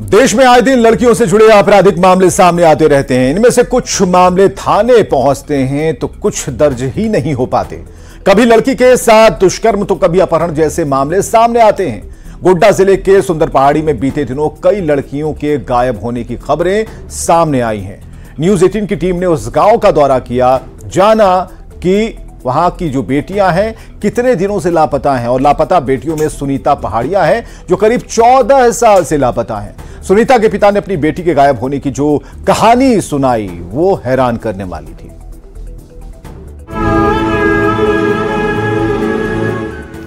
देश में आए दिन लड़कियों से जुड़े आपराधिक मामले सामने आते रहते हैं। इनमें से कुछ मामले थाने पहुंचते हैं तो कुछ दर्ज ही नहीं हो पाते। कभी लड़की के साथ दुष्कर्म तो कभी अपहरण जैसे मामले सामने आते हैं। गोड्डा जिले के सुंदर पहाड़ी में बीते दिनों कई लड़कियों के गायब होने की खबरें सामने आई हैं। न्यूज 18 की टीम ने उस गांव का दौरा किया, जाना कि वहां की जो बेटियां हैं कितने दिनों से लापता हैं। और लापता बेटियों में सुनीता पहाड़िया है जो करीब 14 साल से लापता है। सुनीता के पिता ने अपनी बेटी के गायब होने की जो कहानी सुनाई वो हैरान करने वाली थी।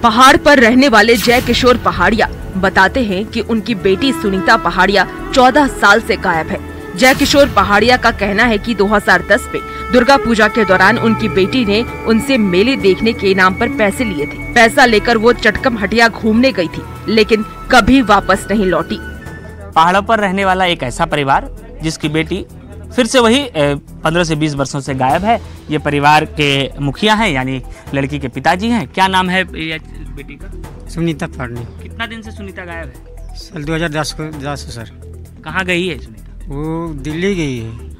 पहाड़ पर रहने वाले जय किशोर पहाड़िया बताते हैं कि उनकी बेटी सुनीता पहाड़िया 14 साल से गायब है। जय किशोर पहाड़िया का कहना है कि 2010 में दुर्गा पूजा के दौरान उनकी बेटी ने उनसे मेले देखने के नाम पर पैसे लिए थे। पैसा लेकर वो चटकम हटिया घूमने गई थी, लेकिन कभी वापस नहीं लौटी। पहाड़ों पर रहने वाला एक ऐसा परिवार जिसकी बेटी फिर से वही 15 से 20 वर्षों से गायब है। ये परिवार के मुखिया हैं, यानी लड़की के पिताजी हैं। क्या नाम है बेटी का? सुनीता पहाड़िया। कितना दिन से सुनीता गायब है? साल 2010 सर। कहाँ गई है सुनीता? वो दिल्ली गई है।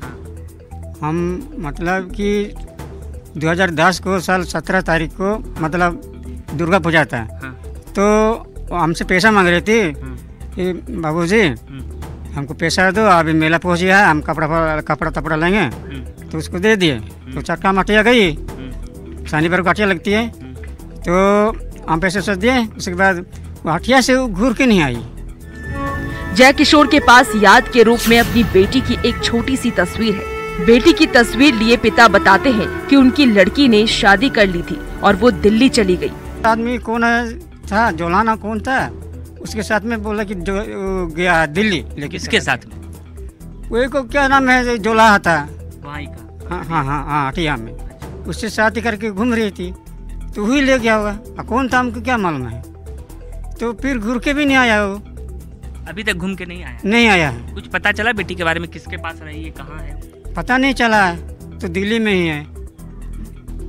हम मतलब कि 2010 को साल 17 तारीख को मतलब दुर्गा पूजा था। हाँ। तो हमसे पैसा मांग रहे थे कि बाबूजी हमको पैसा दो, अभी मेला पहुंच गया है, हम कपड़ा तपड़ा लेंगे। तो उसको दे दिए। तो चक्का मटिया गई, शनिवार को हटिया लगती है, तो हम पैसे से दिए। उसके बाद हटिया से घूर के नहीं आई। जय किशोर के पास याद के रूप में अपनी बेटी की एक छोटी सी तस्वीर है। बेटी की तस्वीर लिए पिता बताते हैं कि उनकी लड़की ने शादी कर ली थी और वो दिल्ली चली गई। आदमी कौन था, जोलाना कौन था, उसके साथ में बोला कि जो गया दिल्ली। लेकिन किसके साथ में? वही को क्या नाम है, जोलाहा था वहीं का। हाँ हटिया में। उससे शादी करके घूम रही थी तो वही ले गया होगा। कौन था हमको क्या मालूम है। तो फिर घूर के भी नहीं आया वो। अभी तक घूम के नहीं आया है। कुछ पता चला बेटी के बारे में? किसके पास रही है, कहाँ है? पता नहीं चला है, तो दिल्ली में ही है।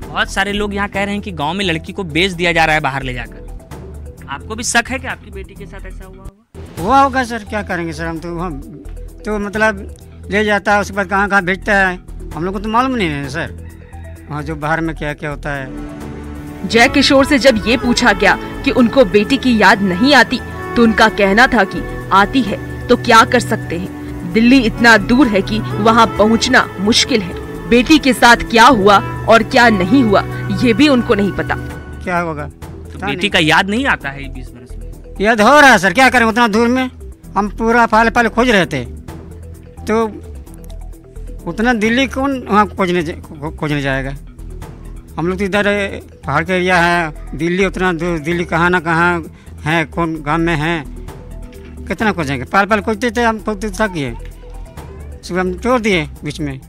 बहुत सारे लोग यहाँ कह रहे हैं कि गांव में लड़की को बेच दिया जा रहा है बाहर ले जाकर। आपको भी शक है कि आपकी बेटी के साथ ऐसा हुआ होगा सर। क्या करेंगे सर, हम तो मतलब ले जाता है, उसके बाद कहाँ भेजता है हम लोग को तो मालूम नहीं है सर, वहाँ जो बाहर में क्या क्या होता है। जय किशोर से जब ये पूछा गया कि उनको बेटी की याद नहीं आती, तो उनका कहना था कि आती है तो क्या कर सकते हैं। दिल्ली इतना दूर है कि वहाँ पहुँचना मुश्किल है। बेटी के साथ क्या हुआ और क्या नहीं हुआ ये भी उनको नहीं पता। क्या होगा तो बेटी का याद नहीं आता है 20 वर्ष में? याद हो रहा है सर, क्या करें, उतना दूर में हम पूरा पहले खोज रहे थे। तो उतना दिल्ली कौन वहाँ खोजने जाएगा। हम लोग तो इधर पहाड़ का एरिया है, दिल्ली उतना दूर, दिल्ली कहाँ ना कहाँ है, कौन गांव में है, कितना खोजेंगे। पहले खोजते थे, हम खोजते थक गए, सुबह हम छोड़ दिए बीच में।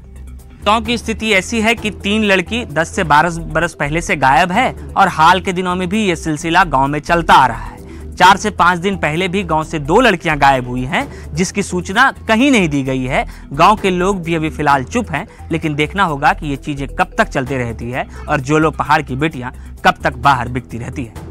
गांव की स्थिति ऐसी है कि 3 लड़की 10 से 12 बरस पहले से गायब है और हाल के दिनों में भी ये सिलसिला गांव में चलता आ रहा है। 4 से 5 दिन पहले भी गांव से 2 लड़कियां गायब हुई हैं, जिसकी सूचना कहीं नहीं दी गई है। गांव के लोग भी अभी फिलहाल चुप हैं, लेकिन देखना होगा कि ये चीजें कब तक चलती रहती है और जो लोग पहाड़ की बेटियां कब तक बाहर बिकती रहती है।